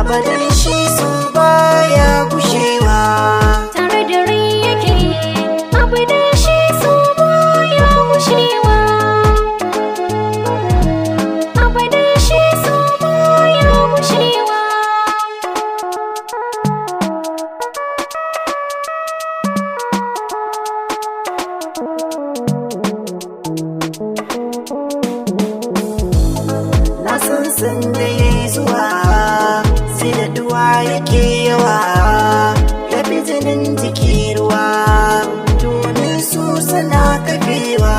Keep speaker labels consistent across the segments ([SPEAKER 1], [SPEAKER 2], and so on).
[SPEAKER 1] abadan shi so baya gushewa.
[SPEAKER 2] Tare da rai yake abadan shi so baya gushewa. Abadan shi so baya gushewa.
[SPEAKER 1] Na san da yayi zuwa sai da duwa yake yawa, ya fi jinin jiki ruwa domin su suna kafewa,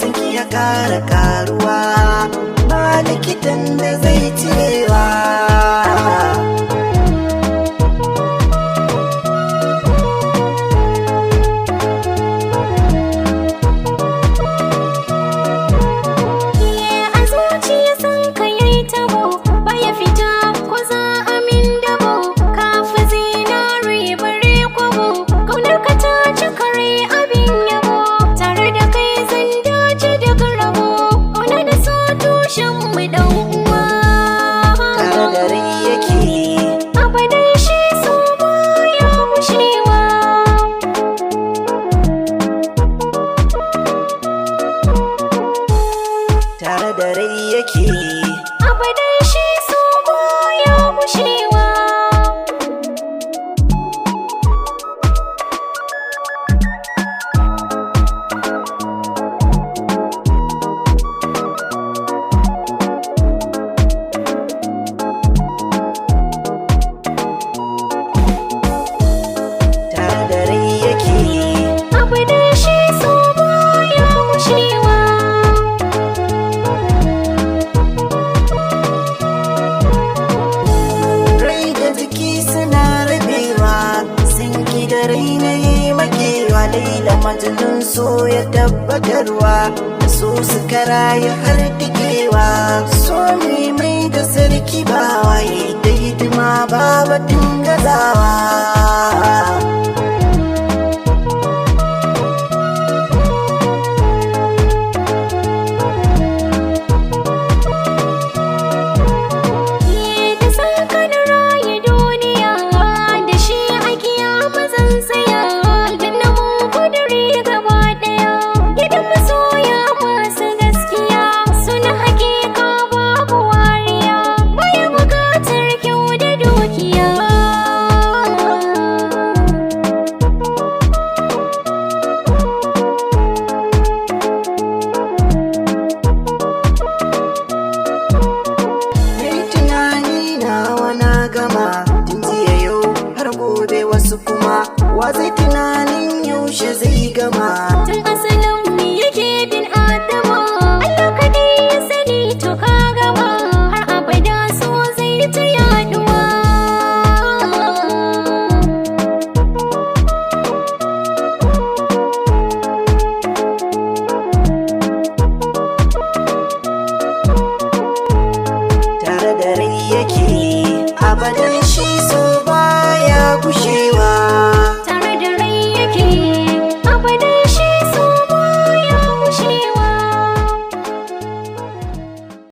[SPEAKER 1] sun ya kara karuwa ba likitan da zai cirewa. Tare da rai yake
[SPEAKER 2] abadan shi so baya gushewa.
[SPEAKER 1] tare da rai yake
[SPEAKER 2] Abadan shi so baya gushewa.
[SPEAKER 1] rai da jiki suna rabewa, sun ki da rai na yi makewa. Laila Majnun so ya tabbatarwa, da so suka rayu har tikewa. So ne mai da sarki ba waye da hidima ba batun gazawa. Wasu kuma wa zai tunanin yaushe zai gama.
[SPEAKER 2] Tun asalin mu yake bin adama, Allah kadai ya sani to ka gama, har abada so zai ta yaduwa.
[SPEAKER 1] Tare da rai yake abadan